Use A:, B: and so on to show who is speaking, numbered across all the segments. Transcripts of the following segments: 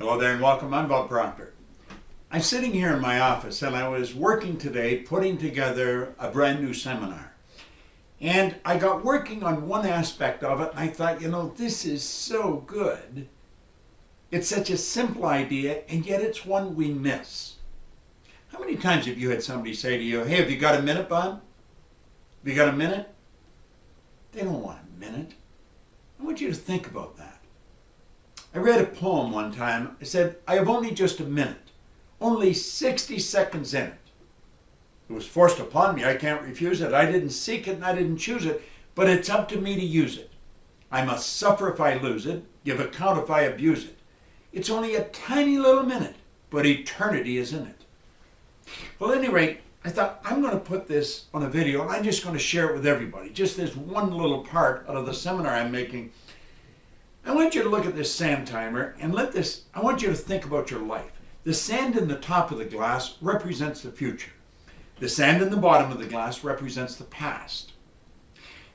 A: Hello there and welcome. I'm Boba Proktor. I'm sitting here in my office and I was working today putting together a brand new seminar. And I got working on one aspect of it and I thought, this is so good. It's such a simple idea and yet it's one we miss. How many times have you had somebody say to you, hey, have you got a minute, Bob? Have you got a minute? They don't want a minute. I want you to think about that. I read a poem one time. I said, I have only just a minute, only 60 seconds in it. It was forced upon me. I can't refuse it. I didn't seek it and I didn't choose it, but it's up to me to use it. I must suffer if I lose it, give account if I abuse it. It's only a tiny little minute, but eternity is in it. Well, at any rate, I thought I'm going to put this on a video and I'm just going to share it with everybody. Just this one little part out of the seminar I'm making. I want you to look at this sand timer and I want you to think about your life. The sand in the top of the glass represents the future. The sand in the bottom of the glass represents the past.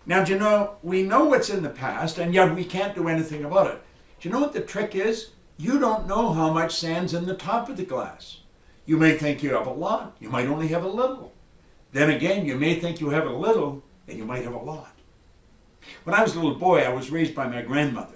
A: Now, do you know, we know what's in the past and yet we can't do anything about it. Do you know what the trick is? You don't know how much sand's in the top of the glass. You may think you have a lot. You might only have a little. Then again, you may think you have a little and you might have a lot. When I was a little boy, I was raised by my grandmother.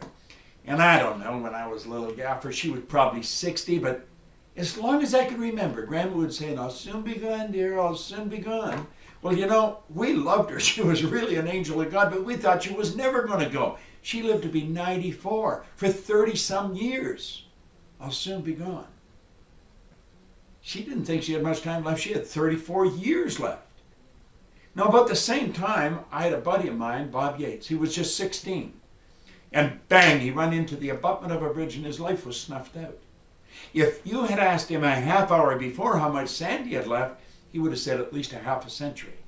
A: And I don't know, when I was a little gaffer, she was probably 60, but as long as I could remember, Grandma would say, I'll soon be gone, dear, I'll soon be gone. Well, we loved her. She was really an angel of God, but we thought she was never going to go. She lived to be 94 for 30-some years. I'll soon be gone. She didn't think she had much time left. She had 34 years left. Now, about the same time, I had a buddy of mine, Bob Yates. He was just 16. And bang, he ran into the abutment of a bridge and his life was snuffed out. If you had asked him a half hour before how much sand he had left, he would have said at least a half a century.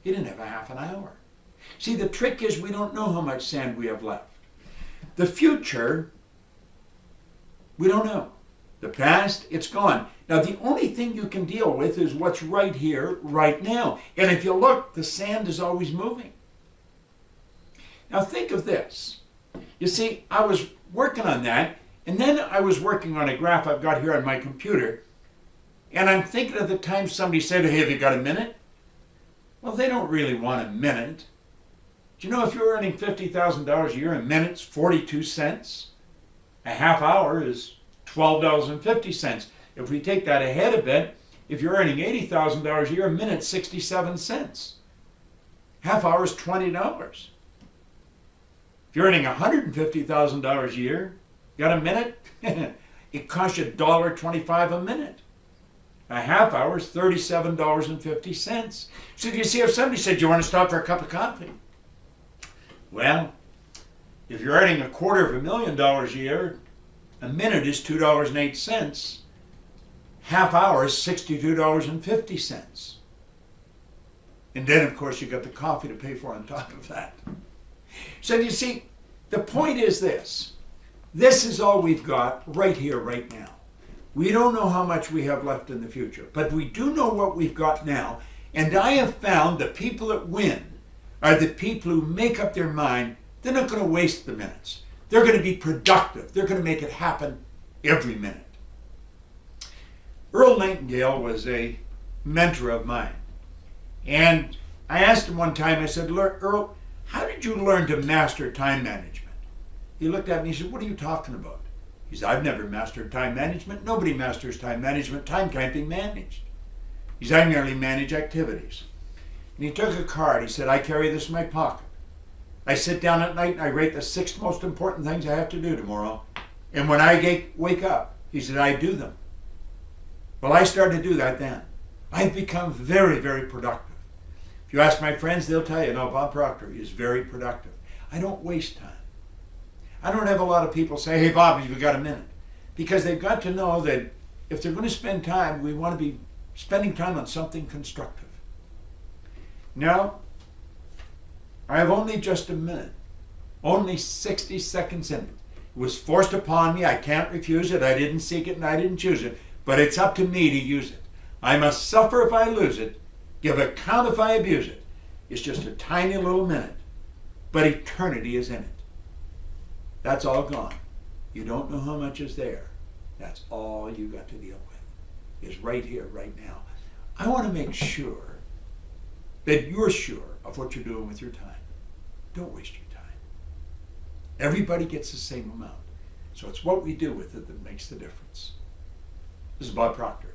A: He didn't have a half an hour. See, the trick is we don't know how much sand we have left. The future, we don't know. The past, it's gone. Now, the only thing you can deal with is what's right here, right now. And if you look, the sand is always moving. Now, think of this. You see, I was working on that, and then I was working on a graph I've got here on my computer, and I'm thinking of the time somebody said, hey, have you got a minute? Well, they don't really want a minute. Do you know if you're earning $50,000 a year, a minute's 42 cents? A half hour is $12.50. If we take that ahead a bit, if you're earning $80,000 a year, a minute's 67 cents. Half hour is $20. If you're earning $150,000 a year, you got a minute? It costs you $1.25 a minute. A half hour is $37.50. So do you see, if somebody said, do you want to stop for a cup of coffee? Well, if you're earning $250,000 a year, a minute is $2.08. Half hour is $62.50. And then, of course, you got the coffee to pay for on top of that. So you see, the point is this. This is all we've got right here, right now. We don't know how much we have left in the future, but we do know what we've got now. And I have found the people that win are the people who make up their mind they're not going to waste the minutes. They're going to be productive. They're going to make it happen every minute. Earl Nightingale was a mentor of mine. And I asked him one time, I said, Earl, how did you learn to master time management? He looked at me and he said, what are you talking about? He said, I've never mastered time management. Nobody masters time management. Time can't be managed. He said, I merely manage activities. And he took a card. He said, I carry this in my pocket. I sit down at night and I rate the 6 most important things I have to do tomorrow. And when I wake up, he said, I do them. Well, I started to do that then. I've become very, very productive. If you ask my friends, they'll tell you, no, Bob Proktor is very productive. I don't waste time. I don't have a lot of people say, hey, Bob, you've got a minute. Because they've got to know that if they're going to spend time, we want to be spending time on something constructive. Now, I have only just a minute, only 60 seconds in it. It was forced upon me. I can't refuse it. I didn't seek it and I didn't choose it. But it's up to me to use it. I must suffer if I lose it, give account if I abuse it. It's just a tiny little minute, but eternity is in it. That's all gone. You don't know how much is there. That's all you got to deal with, is right here, right now. I want to make sure that you're sure of what you're doing with your time. Don't waste your time. Everybody gets the same amount. So it's what we do with it that makes the difference. This is Bob Proktor.